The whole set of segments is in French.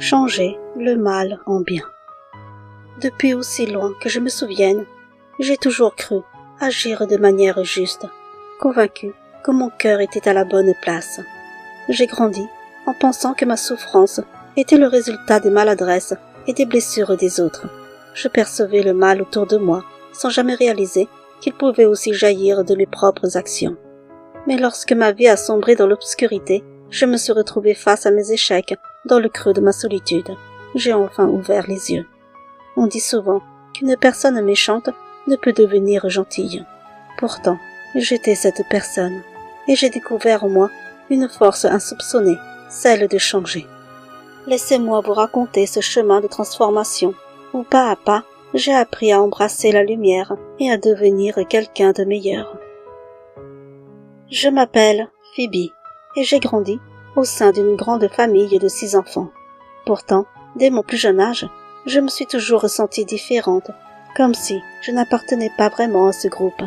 changer le mal en bien. Depuis aussi loin que je me souvienne, j'ai toujours cru agir de manière juste, convaincu que mon cœur était à la bonne place. J'ai grandi en pensant que ma souffrance était le résultat des maladresses et des blessures des autres. Je percevais le mal autour de moi sans jamais réaliser qu'il pouvait aussi jaillir de mes propres actions. Mais lorsque ma vie a sombré dans l'obscurité, je me suis retrouvée face à mes échecs dans le creux de ma solitude. J'ai enfin ouvert les yeux. On dit souvent qu'une personne méchante ne peut devenir gentille. Pourtant, j'étais cette personne, et j'ai découvert en moi une force insoupçonnée, celle de changer. Laissez-moi vous raconter ce chemin de transformation, où pas à pas, j'ai appris à embrasser la lumière et à devenir quelqu'un de meilleur. Je m'appelle Phoebe, et j'ai grandi au sein d'une grande famille de 6 enfants. Pourtant, dès mon plus jeune âge, je me suis toujours ressentie différente, comme si je n'appartenais pas vraiment à ce groupe.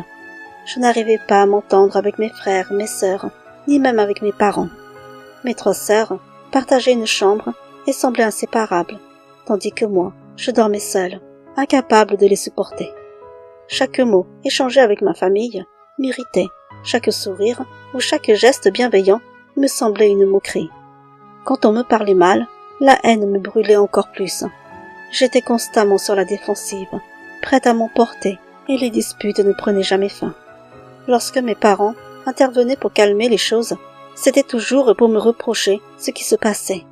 Je n'arrivais pas à m'entendre avec mes frères, mes sœurs, ni même avec mes parents. Mes 3 sœurs partageaient une chambre et semblaient inséparables, tandis que moi, je dormais seule, incapable de les supporter. Chaque mot échangé avec ma famille m'irritait, chaque sourire ou chaque geste bienveillant me semblait une moquerie. Quand on me parlait mal, la haine me brûlait encore plus. J'étais constamment sur la défensive, prête à m'emporter, et les disputes ne prenaient jamais fin. Lorsque mes parents intervenaient pour calmer les choses, c'était toujours pour me reprocher ce qui se passait.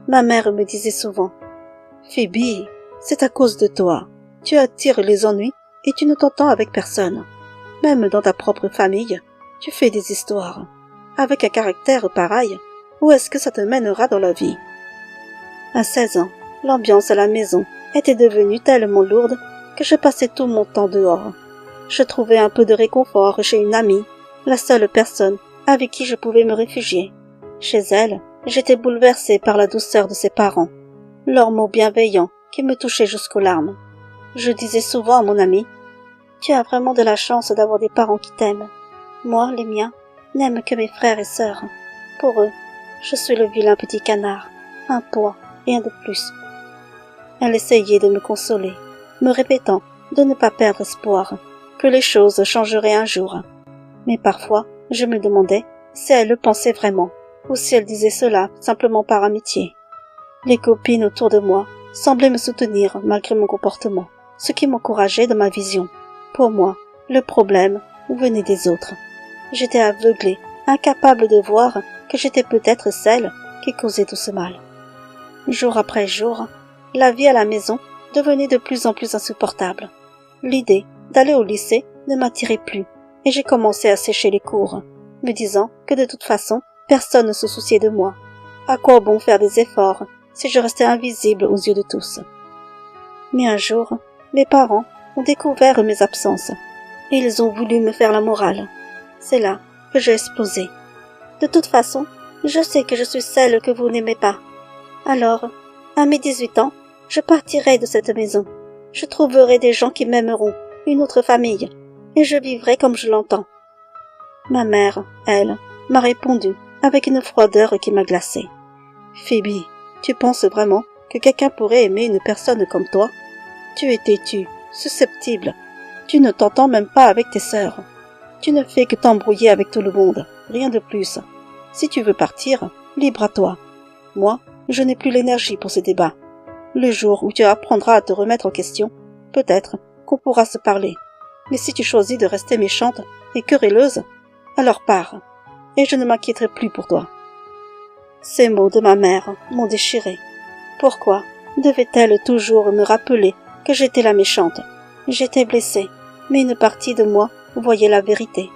Ma mère me disait souvent « Phoebe, c'est à cause de toi. Tu attires les ennuis et tu ne t'entends avec personne. Même dans ta propre famille, tu fais des histoires. Avec un caractère pareil, où est-ce que ça te mènera dans la vie ?» À 16 ans, l'ambiance à la maison était devenue tellement lourde que je passais tout mon temps dehors. Je trouvais un peu de réconfort chez une amie, la seule personne avec qui je pouvais me réfugier. Chez elle, j'étais bouleversée par la douceur de ses parents, leurs mots bienveillants qui me touchaient jusqu'aux larmes. Je disais souvent à mon amie « Tu as vraiment de la chance d'avoir des parents qui t'aiment. Moi, les miens, n'aiment que mes frères et sœurs. Pour eux, je suis le vilain petit canard, un poids, rien de plus. » Elle essayait de me consoler, me répétant de ne pas perdre espoir, que les choses changeraient un jour. Mais parfois, je me demandais si elle le pensait vraiment, ou si elle disait cela simplement par amitié. Les copines autour de moi semblaient me soutenir malgré mon comportement, ce qui m'encourageait dans ma vision. Pour moi, le problème venait des autres. J'étais aveuglée, incapable de voir que j'étais peut-être celle qui causait tout ce mal. Jour après jour, la vie à la maison devenait de plus en plus insupportable. L'idée d'aller au lycée ne m'attirait plus, et j'ai commencé à sécher les cours, me disant que de toute façon, personne ne se souciait de moi. À quoi bon faire des efforts si je restais invisible aux yeux de tous? Mais un jour, mes parents ont découvert mes absences, et ils ont voulu me faire la morale. C'est là que j'ai explosé. De toute façon, je sais que je suis celle que vous n'aimez pas. Alors, à mes 18 ans, je partirai de cette maison. Je trouverai des gens qui m'aimeront, une autre famille, et je vivrai comme je l'entends. Ma mère, elle, m'a répondu avec une froideur qui m'a glacée. Phoebe, tu penses vraiment que quelqu'un pourrait aimer une personne comme toi? Tu es têtue, susceptible. Tu ne t'entends même pas avec tes sœurs. Tu ne fais que t'embrouiller avec tout le monde, rien de plus. Si tu veux partir, libre à toi. Moi, je n'ai plus l'énergie pour ces débats. Le jour où tu apprendras à te remettre en question, peut-être qu'on pourra se parler. Mais si tu choisis de rester méchante et querelleuse, alors pars, et je ne m'inquiéterai plus pour toi. » Ces mots de ma mère m'ont déchiré. Pourquoi devait-elle toujours me rappeler que j'étais la méchante? J'étais blessée, mais une partie de moi voyait la vérité.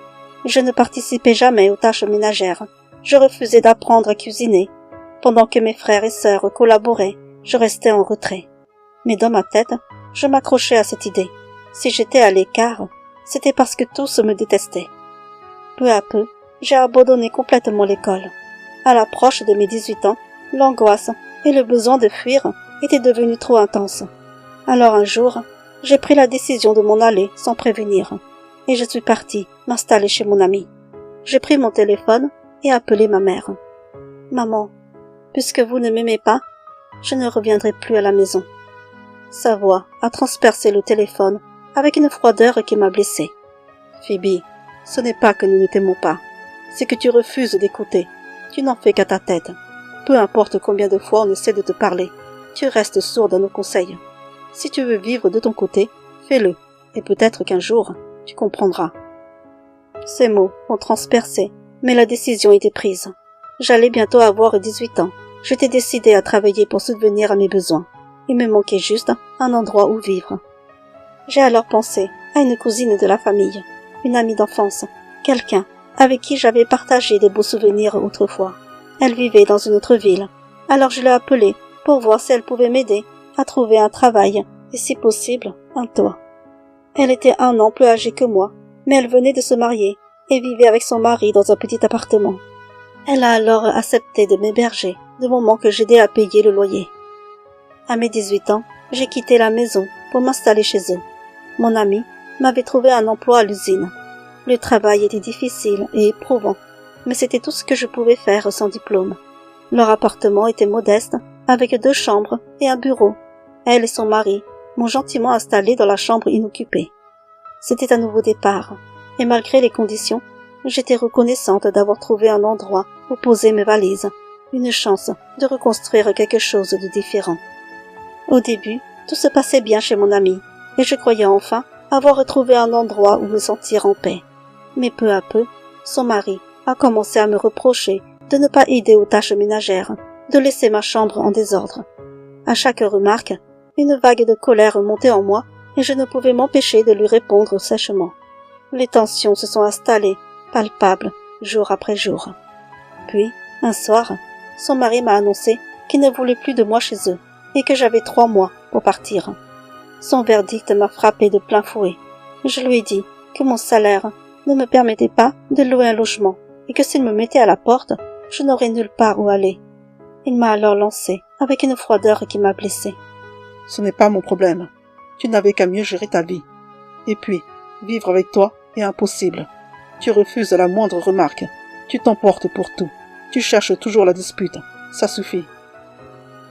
Je ne participais jamais aux tâches ménagères. Je refusais d'apprendre à cuisiner. Pendant que mes frères et sœurs collaboraient, je restais en retrait. Mais dans ma tête, je m'accrochais à cette idée. Si j'étais à l'écart, c'était parce que tous me détestaient. Peu à peu, j'ai abandonné complètement l'école. À l'approche de mes 18 ans, l'angoisse et le besoin de fuir étaient devenus trop intenses. Alors un jour, j'ai pris la décision de m'en aller sans prévenir, et je suis partie m'installer chez mon ami. J'ai pris mon téléphone et appelé ma mère. « Maman, puisque vous ne m'aimez pas, je ne reviendrai plus à la maison. Sa voix a transpercé le téléphone avec une froideur qui m'a blessée. Phoebe, ce n'est pas que nous ne t'aimons pas, c'est que tu refuses d'écouter. Tu n'en fais qu'à ta tête. Peu importe combien de fois on essaie de te parler, tu restes sourde à nos conseils. Si tu veux vivre de ton côté, fais-le, et peut-être qu'un jour, tu comprendras. Ces mots ont transpercé, mais la décision était prise. J'allais bientôt avoir 18 ans. J'étais décidée à travailler pour subvenir à mes besoins. Il me manquait juste un endroit où vivre. J'ai alors pensé à une cousine de la famille, une amie d'enfance, quelqu'un avec qui j'avais partagé de beaux souvenirs autrefois. Elle vivait dans une autre ville, alors je l'ai appelée pour voir si elle pouvait m'aider à trouver un travail et si possible, un toit. Elle était 1 an plus âgée que moi, mais elle venait de se marier et vivait avec son mari dans un petit appartement. Elle a alors accepté de m'héberger du moment que j'aidais à payer le loyer. À mes 18 ans, j'ai quitté la maison pour m'installer chez eux. Mon ami m'avait trouvé un emploi à l'usine. Le travail était difficile et éprouvant, mais c'était tout ce que je pouvais faire sans diplôme. Leur appartement était modeste, avec 2 chambres et un bureau. Elle et son mari m'ont gentiment installé dans la chambre inoccupée. C'était un nouveau départ, et malgré les conditions, j'étais reconnaissante d'avoir trouvé un endroit où poser mes valises, une chance de reconstruire quelque chose de différent. Au début, tout se passait bien chez mon ami, et je croyais enfin avoir retrouvé un endroit où me sentir en paix. Mais peu à peu, son mari a commencé à me reprocher de ne pas aider aux tâches ménagères, de laisser ma chambre en désordre. À chaque remarque, une vague de colère montait en moi et je ne pouvais m'empêcher de lui répondre sèchement. Les tensions se sont installées, palpables, jour après jour. Puis, un soir, son mari m'a annoncé qu'il ne voulait plus de moi chez eux et que j'avais 3 mois pour partir. Son verdict m'a frappé de plein fouet. Je lui ai dit que mon salaire ne me permettait pas de louer un logement et que s'il me mettait à la porte, je n'aurais nulle part où aller. Il m'a alors lancé avec une froideur qui m'a blessée. Ce n'est pas mon problème. Tu n'avais qu'à mieux gérer ta vie. Et puis, vivre avec toi est impossible. Tu refuses la moindre remarque. Tu t'emportes pour tout. Tu cherches toujours la dispute. Ça suffit.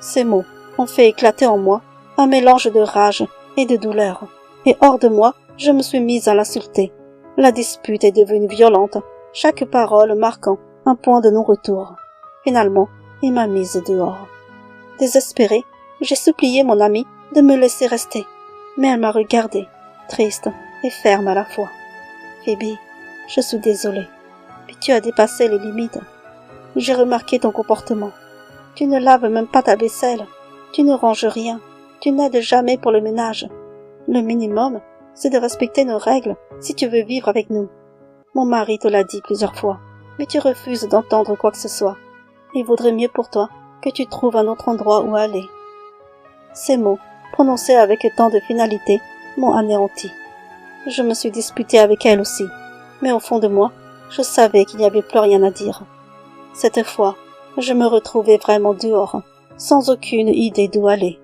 Ces mots ont fait éclater en moi un mélange de rage et de douleur. Et hors de moi, je me suis mise à l'insulter. La dispute est devenue violente, chaque parole marquant un point de non-retour. Finalement, il m'a mise dehors. Désespérée, j'ai supplié mon amie de me laisser rester, mais elle m'a regardée, triste et ferme à la fois. Phoebe, je suis désolée, mais tu as dépassé les limites. J'ai remarqué ton comportement. Tu ne laves même pas ta vaisselle, tu ne ranges rien, tu n'aides jamais pour le ménage. Le minimum, c'est de respecter nos règles si tu veux vivre avec nous. Mon mari te l'a dit plusieurs fois, mais tu refuses d'entendre quoi que ce soit. Il vaudrait mieux pour toi que tu trouves un autre endroit où aller. Ces mots, prononcés avec tant de finalité, m'ont anéanti. Je me suis disputée avec elle aussi, mais au fond de moi, je savais qu'il n'y avait plus rien à dire. Cette fois, je me retrouvais vraiment dehors, sans aucune idée d'où aller.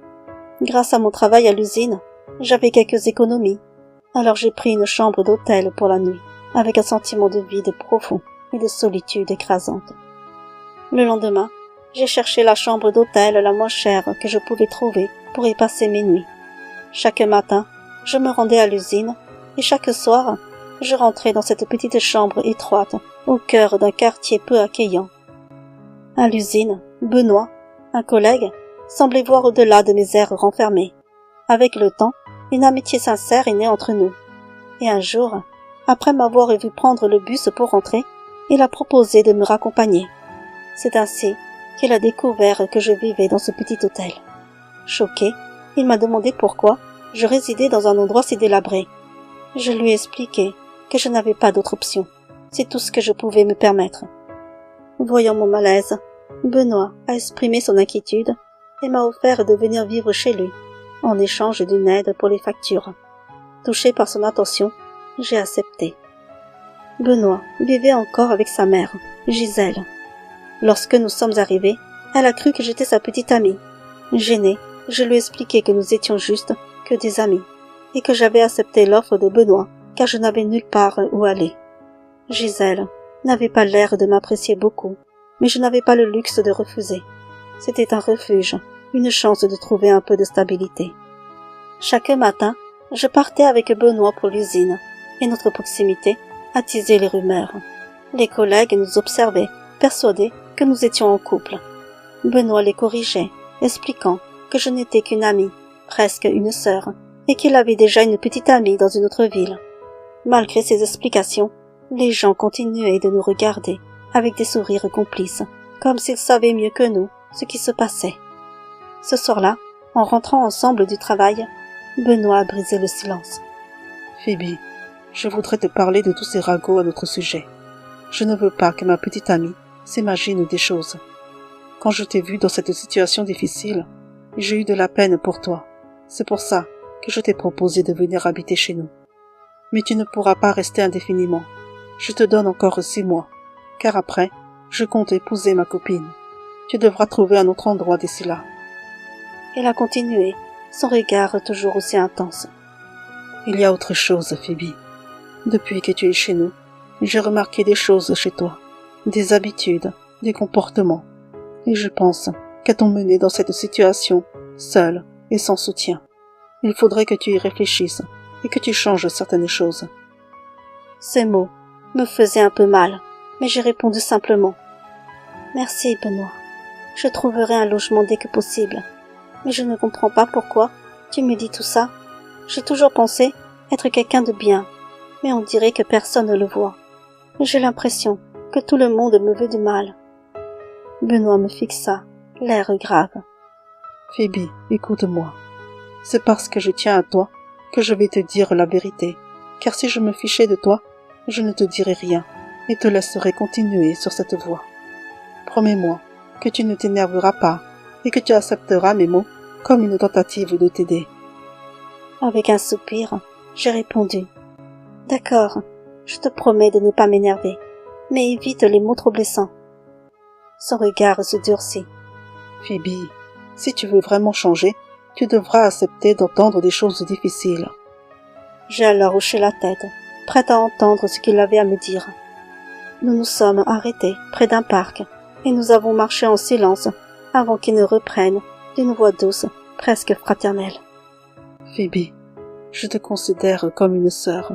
Grâce à mon travail à l'usine, j'avais quelques économies, alors j'ai pris une chambre d'hôtel pour la nuit, avec un sentiment de vide profond et de solitude écrasante. Le lendemain, j'ai cherché la chambre d'hôtel la moins chère que je pouvais trouver pour y passer mes nuits. Chaque matin, je me rendais à l'usine et chaque soir, je rentrais dans cette petite chambre étroite au cœur d'un quartier peu accueillant. À l'usine, Benoît, un collègue, semblait voir au-delà de mes airs renfermés. Avec le temps, une amitié sincère est née entre nous. Et un jour, après m'avoir vu prendre le bus pour rentrer, il a proposé de me raccompagner. C'est ainsi qu'il a découvert que je vivais dans ce petit hôtel. Choqué, il m'a demandé pourquoi je résidais dans un endroit si délabré. Je lui ai expliqué que je n'avais pas d'autre option. C'est tout ce que je pouvais me permettre. Voyant mon malaise, Benoît a exprimé son inquiétude et m'a offert de venir vivre chez lui, en échange d'une aide pour les factures. Touché par son attention, j'ai accepté. Benoît vivait encore avec sa mère, Gisèle. Lorsque nous sommes arrivés, elle a cru que j'étais sa petite amie. Gênée, je lui ai expliqué que nous étions juste que des amis, et que j'avais accepté l'offre de Benoît, car je n'avais nulle part où aller. Gisèle n'avait pas l'air de m'apprécier beaucoup, mais je n'avais pas le luxe de refuser. C'était un refuge, une chance de trouver un peu de stabilité. Chaque matin, je partais avec Benoît pour l'usine, et notre proximité attisait les rumeurs. Les collègues nous observaient, persuadés que nous étions en couple. Benoît les corrigeait, expliquant que je n'étais qu'une amie, presque une sœur, et qu'il avait déjà une petite amie dans une autre ville. Malgré ces explications, les gens continuaient de nous regarder avec des sourires complices, comme s'ils savaient mieux que nous ce qui se passait. Ce soir-là, en rentrant ensemble du travail, Benoît a brisé le silence. Phoebe, je voudrais te parler de tous ces ragots à notre sujet. Je ne veux pas que ma petite amie s'imagine des choses. Quand je t'ai vue dans cette situation difficile, j'ai eu de la peine pour toi. C'est pour ça que je t'ai proposé de venir habiter chez nous. Mais tu ne pourras pas rester indéfiniment. Je te donne encore 6 mois, car après, je compte épouser ma copine. Tu devras trouver un autre endroit d'ici là. Elle a continué, son regard toujours aussi intense. Il y a autre chose, Phoebe. Depuis que tu es chez nous, j'ai remarqué des choses chez toi, des habitudes, des comportements. Et je pense qu'à t'ont mené dans cette situation, seule et sans soutien. Il faudrait que tu y réfléchisses et que tu changes certaines choses. Ces mots me faisaient un peu mal, mais j'ai répondu simplement. Merci, Benoît. Je trouverai un logement dès que possible. Mais je ne comprends pas pourquoi tu me dis tout ça. J'ai toujours pensé être quelqu'un de bien, mais on dirait que personne ne le voit. J'ai l'impression que tout le monde me veut du mal. Benoît me fixa, l'air grave. Phoebe, écoute-moi. C'est parce que je tiens à toi que je vais te dire la vérité, car si je me fichais de toi, je ne te dirais rien et te laisserai continuer sur cette voie. Promets-moi que tu ne t'énerveras pas et que tu accepteras mes mots comme une tentative de t'aider. Avec un soupir, j'ai répondu. D'accord, je te promets de ne pas m'énerver, mais évite les mots trop blessants. Son regard se durcit. Phoebe, si tu veux vraiment changer, tu devras accepter d'entendre des choses difficiles. J'ai alors hoché la tête, prête à entendre ce qu'il avait à me dire. Nous nous sommes arrêtés près d'un parc, et nous avons marché en silence avant qu'il ne reprenne d'une voix douce, presque fraternelle. Phoebe, je te considère comme une sœur,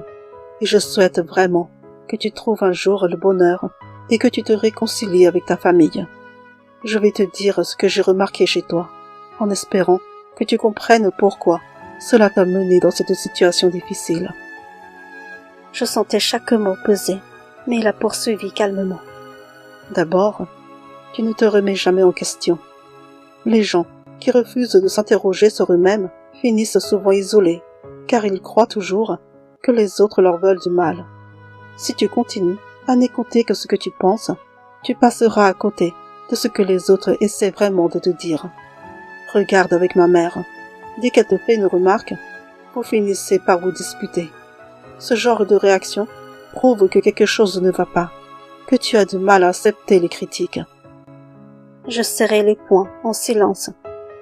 et je souhaite vraiment que tu trouves un jour le bonheur et que tu te réconcilies avec ta famille. Je vais te dire ce que j'ai remarqué chez toi, en espérant que tu comprennes pourquoi cela t'a mené dans cette situation difficile. Je sentais chaque mot peser, mais il a poursuivi calmement. D'abord, tu ne te remets jamais en question. Les gens qui refusent de s'interroger sur eux-mêmes finissent souvent isolés, car ils croient toujours que les autres leur veulent du mal. Si tu continues à n'écouter que ce que tu penses, tu passeras à côté de ce que les autres essaient vraiment de te dire. Regarde avec ma mère. Dès qu'elle te fait une remarque, vous finissez par vous disputer. Ce genre de réaction prouve que quelque chose ne va pas, que tu as du mal à accepter les critiques. Je serrai les poings en silence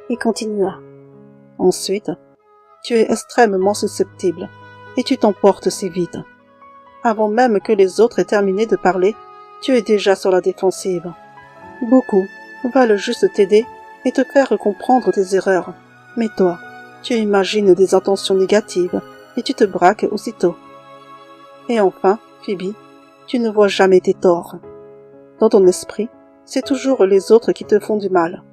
et continua. Ensuite, tu es extrêmement susceptible et tu t'emportes si vite. Avant même que les autres aient terminé de parler, tu es déjà sur la défensive. Beaucoup veulent juste t'aider et te faire comprendre tes erreurs. Mais toi, tu imagines des intentions négatives et tu te braques aussitôt. Et enfin, Phoebe, tu ne vois jamais tes torts. Dans ton esprit, c'est toujours les autres qui te font du mal.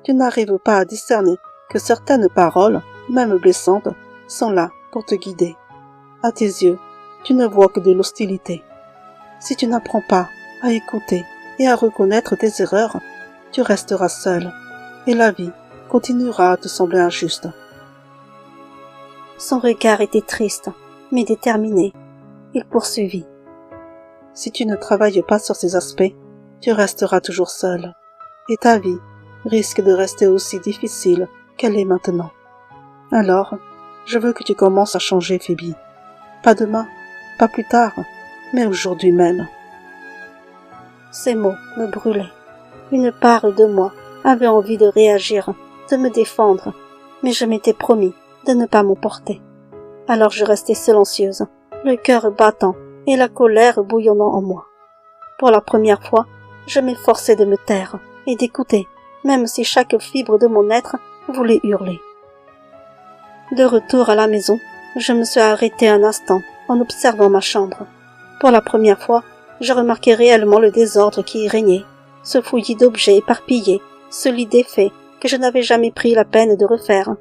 Tu n'arrives pas à discerner que certaines paroles, même blessantes, sont là pour te guider. À tes yeux, tu ne vois que de l'hostilité. Si tu n'apprends pas à écouter et à reconnaître tes erreurs, tu resteras seul, et la vie continuera à te sembler injuste. Son regard était triste, mais déterminé. Il poursuivit. Si tu ne travailles pas sur ces aspects, tu resteras toujours seul, et ta vie risque de rester aussi difficile qu'elle est maintenant. Alors, je veux que tu commences à changer, Phoebe. Pas demain, pas plus tard, mais aujourd'hui même. Ces mots me brûlaient. Une part de moi avait envie de réagir, de me défendre, mais je m'étais promis de ne pas m'emporter. Alors je restais silencieuse, le cœur battant et la colère bouillonnant en moi. Pour la première fois, je m'efforçais de me taire et d'écouter, même si chaque fibre de mon être voulait hurler. De retour à la maison, je me suis arrêtée un instant en observant ma chambre. Pour la première fois, je remarquai réellement le désordre qui y régnait, ce fouillis d'objets éparpillés, ce lit défait que je n'avais jamais pris la peine de refaire.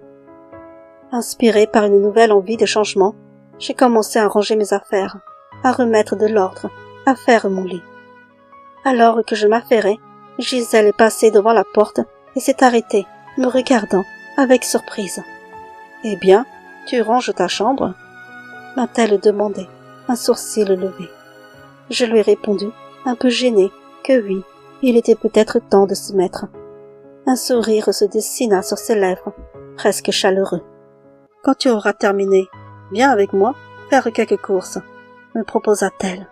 Inspirée par une nouvelle envie de changement, j'ai commencé à ranger mes affaires, à remettre de l'ordre, à faire mon lit. Alors que je m'affairais, Gisèle est passée devant la porte et s'est arrêtée, me regardant avec surprise. « Eh bien, tu ranges ta chambre ?» m'a-t-elle demandé, un sourcil levé. Je lui ai répondu, un peu gênée, que oui, il était peut-être temps de s'y mettre. Un sourire se dessina sur ses lèvres, presque chaleureux. « Quand tu auras terminé, viens avec moi faire quelques courses, » me proposa-t-elle.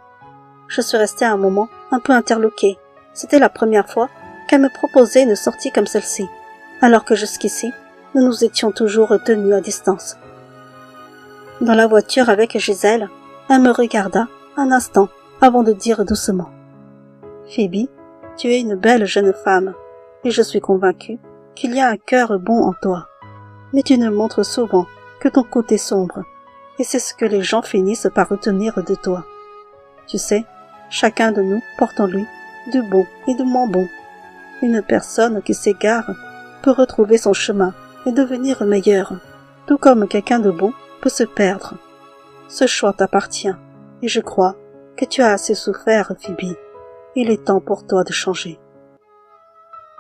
Je suis restée un moment un peu interloquée. C'était la première fois qu'elle me proposait une sortie comme celle-ci, alors que jusqu'ici, nous nous étions toujours tenus à distance. Dans la voiture avec Gisèle, elle me regarda un instant avant de dire doucement « Phoebe, tu es une belle jeune femme, et je suis convaincue qu'il y a un cœur bon en toi. Mais tu ne montres souvent que ton côté sombre, et c'est ce que les gens finissent par retenir de toi. Tu sais, chacun de nous porte en lui du bon et du moins bon. Une personne qui s'égare peut retrouver son chemin et devenir meilleure, tout comme quelqu'un de bon peut se perdre. Ce choix t'appartient, et je crois que tu as assez souffert, Phoebe. Il est temps pour toi de changer. »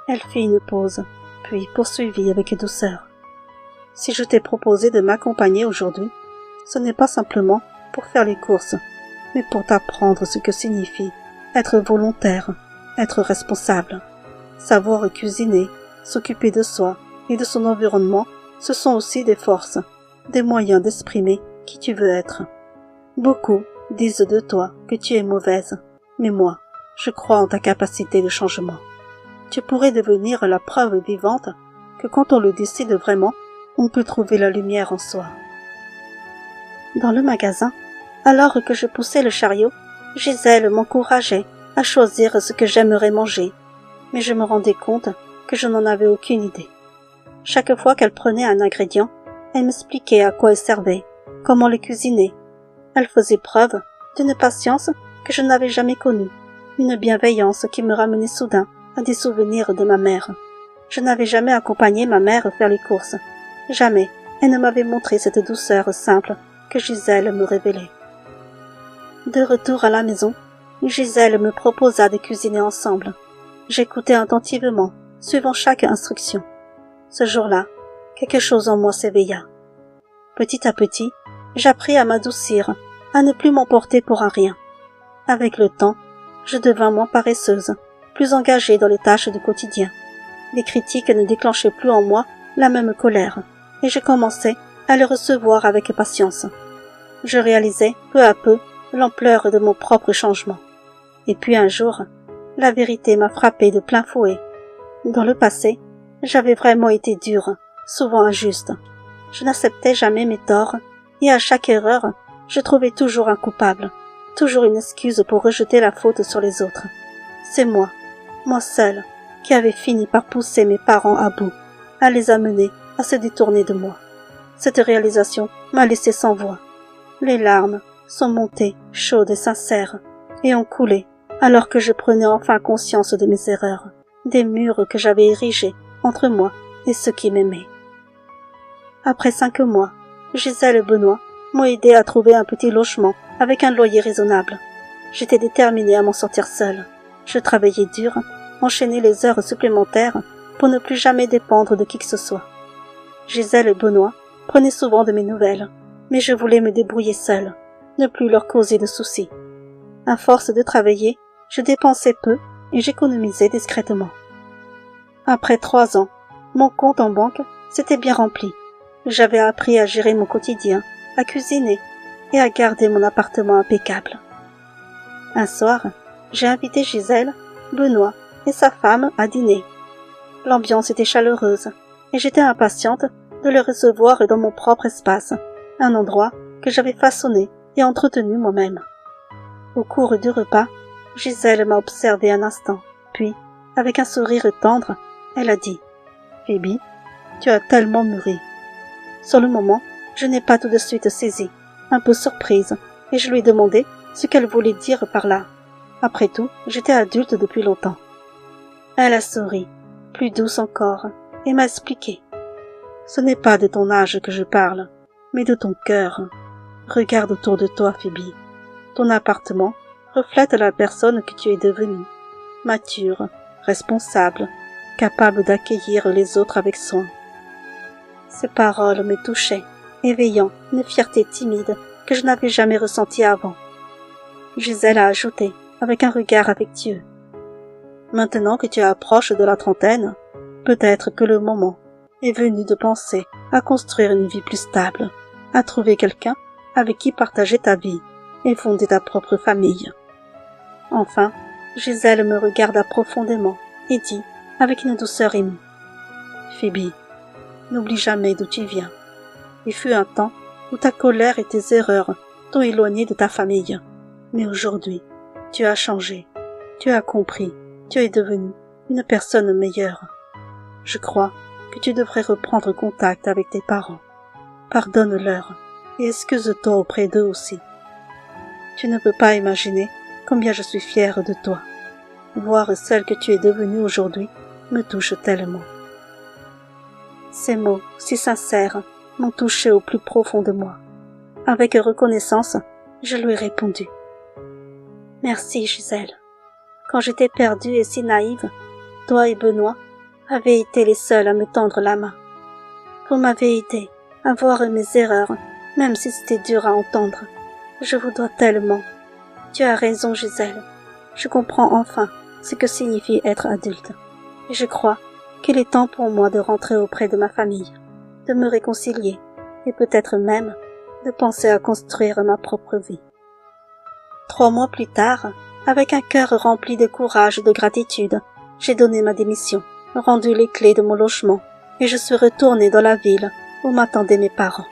Elle fit une pause, puis poursuivit avec douceur. « Si je t'ai proposé de m'accompagner aujourd'hui, ce n'est pas simplement pour faire les courses, mais pour t'apprendre ce que signifie être volontaire, être responsable. Savoir cuisiner, s'occuper de soi et de son environnement, ce sont aussi des forces, des moyens d'exprimer qui tu veux être. Beaucoup disent de toi que tu es mauvaise, mais moi, je crois en ta capacité de changement. Tu pourrais devenir la preuve vivante que quand on le décide vraiment, on peut trouver la lumière en soi. » Dans le magasin, alors que je poussais le chariot, Gisèle m'encourageait à choisir ce que j'aimerais manger, mais je me rendais compte que je n'en avais aucune idée. Chaque fois qu'elle prenait un ingrédient, elle m'expliquait à quoi il servait, comment le cuisiner. Elle faisait preuve d'une patience que je n'avais jamais connue, une bienveillance qui me ramenait soudain à des souvenirs de ma mère. Je n'avais jamais accompagné ma mère faire les courses. Jamais elle ne m'avait montré cette douceur simple que Gisèle me révélait. De retour à la maison, Gisèle me proposa de cuisiner ensemble. J'écoutais attentivement, suivant chaque instruction. Ce jour-là, quelque chose en moi s'éveilla. Petit à petit, j'appris à m'adoucir, à ne plus m'emporter pour un rien. Avec le temps, je devins moins paresseuse, plus engagée dans les tâches du quotidien. Les critiques ne déclenchaient plus en moi la même colère, et je commençais à les recevoir avec patience. Je réalisais peu à peu l'ampleur de mon propre changement. Et puis un jour, la vérité m'a frappée de plein fouet. Dans le passé, j'avais vraiment été dure, souvent injuste. Je n'acceptais jamais mes torts, et à chaque erreur, je trouvais toujours un coupable, toujours une excuse pour rejeter la faute sur les autres. C'est moi seule, qui avait fini par pousser mes parents à bout, à les amener à se détourner de moi. Cette réalisation m'a laissé sans voix. Les larmes sont montées, chaudes et sincères, et ont coulé, alors que je prenais enfin conscience de mes erreurs, des murs que j'avais érigés entre moi et ceux qui m'aimaient. Après 5 mois, Gisèle et Benoît m'ont aidé à trouver un petit logement avec un loyer raisonnable. J'étais déterminée à m'en sortir seule. Je travaillais dur, enchaînais les heures supplémentaires pour ne plus jamais dépendre de qui que ce soit. Gisèle et Benoît prenaient souvent de mes nouvelles, mais je voulais me débrouiller seule, ne plus leur causer de soucis. À force de travailler, je dépensais peu et j'économisais discrètement. Après 3 ans, mon compte en banque s'était bien rempli. J'avais appris à gérer mon quotidien, à cuisiner et à garder mon appartement impeccable. Un soir, j'ai invité Gisèle, Benoît et sa femme à dîner. L'ambiance était chaleureuse et j'étais impatiente de les recevoir dans mon propre espace, un endroit que j'avais façonné et entretenu moi-même. Au cours du repas, Gisèle m'a observé un instant, puis, avec un sourire tendre, elle a dit « Phoebe, Tu as tellement mûri. » Sur le moment, je n'ai pas tout de suite saisi, un peu surprise, et je lui ai demandé ce qu'elle voulait dire par là. Après tout, j'étais adulte depuis longtemps. Elle a souri, plus douce encore, et m'a expliqué. « Ce n'est pas de ton âge que je parle, mais de ton cœur. Regarde autour de toi, Phoebe. Ton appartement reflète la personne que tu es devenue, mature, responsable, capable d'accueillir les autres avec soin. » Ces paroles me touchaient, éveillant une fierté timide que je n'avais jamais ressentie avant. Gisèle a ajouté, avec un regard affectueux. « Maintenant que tu approches de la trentaine, peut-être que le moment est venu de penser à construire une vie plus stable, à trouver quelqu'un avec qui partager ta vie et fonder ta propre famille. » Enfin, Gisèle me regarda profondément et dit, avec une douceur émue, « Phoebe, n'oublie jamais d'où tu viens. Il fut un temps où ta colère et tes erreurs t'ont éloigné de ta famille. Mais aujourd'hui, tu as changé, tu as compris, tu es devenue une personne meilleure. Je crois que tu devrais reprendre contact avec tes parents. Pardonne-leur et excuse-toi auprès d'eux aussi. Tu ne peux pas imaginer combien je suis fière de toi. Voir celle que tu es devenue aujourd'hui me touche tellement. » Ces mots, si sincères, m'ont touché au plus profond de moi. Avec reconnaissance, je lui ai répondu. « Merci, Gisèle. Quand j'étais perdue et si naïve, toi et Benoît avaient été les seuls à me tendre la main. Vous m'avez aidé à voir mes erreurs, même si c'était dur à entendre. Je vous dois tellement. Tu as raison, Gisèle. Je comprends enfin ce que signifie être adulte. Et je crois qu'il est temps pour moi de rentrer auprès de ma famille, de me réconcilier et peut-être même de penser à construire ma propre vie. » 3 mois plus tard, avec un cœur rempli de courage et de gratitude, j'ai donné ma démission, rendu les clés de mon logement et je suis retournée dans la ville où m'attendaient mes parents.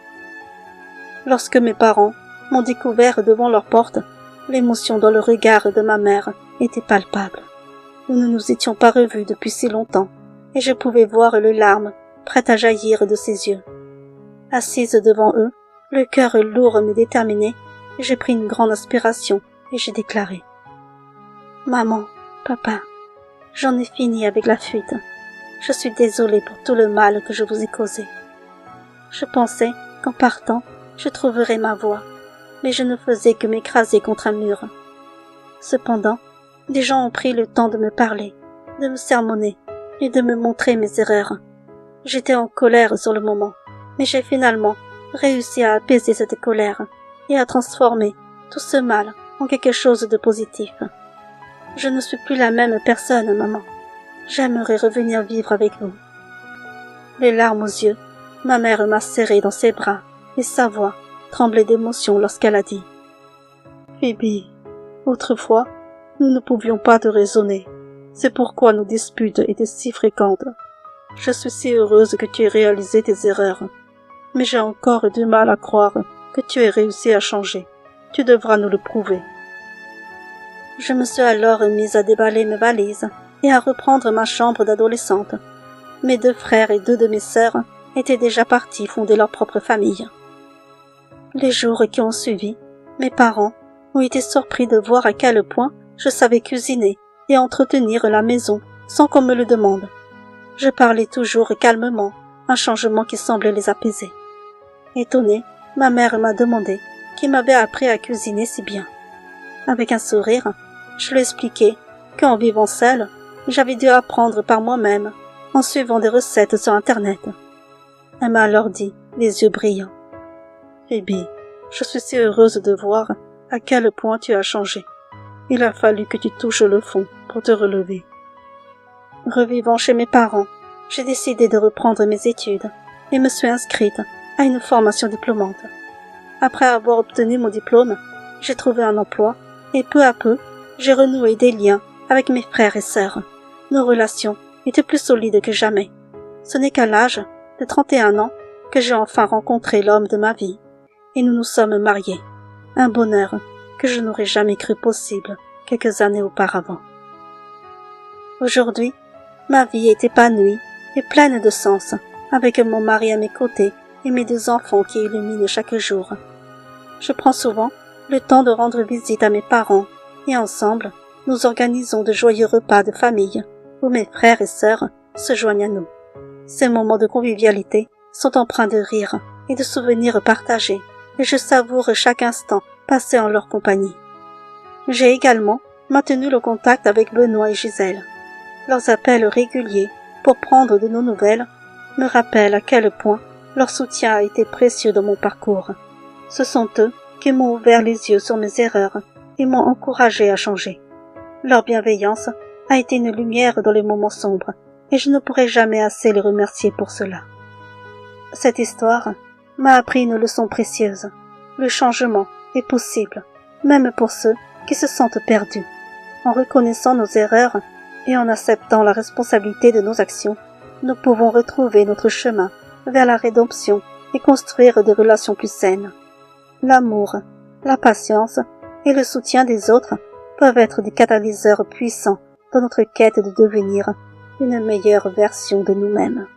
Lorsque mes parents m'ont découvert devant leur porte, l'émotion dans le regard de ma mère était palpable. Nous ne nous étions pas revus depuis si longtemps et je pouvais voir les larmes prêtes à jaillir de ses yeux. Assise devant eux, le cœur lourd mais déterminé, j'ai pris une grande inspiration et j'ai déclaré « Maman, papa, j'en ai fini avec la fuite. Je suis désolée pour tout le mal que je vous ai causé. Je pensais qu'en partant, je trouverais ma voie, mais je ne faisais que m'écraser contre un mur. Cependant, des gens ont pris le temps de me parler, de me sermonner et de me montrer mes erreurs. J'étais en colère sur le moment, mais j'ai finalement réussi à apaiser cette colère et à transformer tout ce mal en quelque chose de positif. Je ne suis plus la même personne, maman. J'aimerais revenir vivre avec vous. » Les larmes aux yeux, ma mère m'a serrée dans ses bras et sa voix tremblait d'émotion lorsqu'elle a dit « Phoebe, autrefois, nous ne pouvions pas te raisonner. C'est pourquoi nos disputes étaient si fréquentes. Je suis si heureuse que tu aies réalisé tes erreurs. Mais j'ai encore du mal à croire que tu aies réussi à changer. Tu devras nous le prouver. » Je me suis alors mise à déballer mes valises et à reprendre ma chambre d'adolescente. Mes 2 frères et 2 de mes sœurs étaient déjà partis fonder leur propre famille. Les jours qui ont suivi, mes parents ont été surpris de voir à quel point je savais cuisiner et entretenir la maison sans qu'on me le demande. Je parlais toujours calmement, un changement qui semblait les apaiser. Étonnée, ma mère m'a demandé qui m'avait appris à cuisiner si bien. Avec un sourire, je lui expliquai qu'en vivant seule, j'avais dû apprendre par moi-même, en suivant des recettes sur Internet. Elle m'a alors dit, les yeux brillants, « Phoebe, je suis si heureuse de voir à quel point tu as changé. Il a fallu que tu touches le fond pour te relever. » Revivant chez mes parents, j'ai décidé de reprendre mes études et me suis inscrite à une formation diplômante. Après avoir obtenu mon diplôme, j'ai trouvé un emploi et peu à peu, j'ai renoué des liens avec mes frères et sœurs. Nos relations étaient plus solides que jamais. Ce n'est qu'à l'âge de 31 ans que j'ai enfin rencontré l'homme de ma vie et nous nous sommes mariés. Un bonheur que je n'aurais jamais cru possible quelques années auparavant. Aujourd'hui, ma vie est épanouie et pleine de sens, avec mon mari à mes côtés et mes 2 enfants qui illuminent chaque jour. Je prends souvent le temps de rendre visite à mes parents et ensemble, nous organisons de joyeux repas de famille où mes frères et sœurs se joignent à nous. Ces moments de convivialité sont empreints de rire et de souvenirs partagés et je savoure chaque instant passé en leur compagnie. J'ai également maintenu le contact avec Benoît et Gisèle. Leurs appels réguliers pour prendre de nos nouvelles me rappellent à quel point leur soutien a été précieux dans mon parcours. Ce sont eux qui m'ont ouvert les yeux sur mes erreurs et m'ont encouragé à changer. Leur bienveillance a été une lumière dans les moments sombres et je ne pourrai jamais assez les remercier pour cela. Cette histoire m'a appris une leçon précieuse. Le changement est possible, même pour ceux qui se sentent perdus. En reconnaissant nos erreurs et en acceptant la responsabilité de nos actions, nous pouvons retrouver notre chemin vers la rédemption et construire des relations plus saines. L'amour, la patience et le soutien des autres peuvent être des catalyseurs puissants dans notre quête de devenir une meilleure version de nous-mêmes.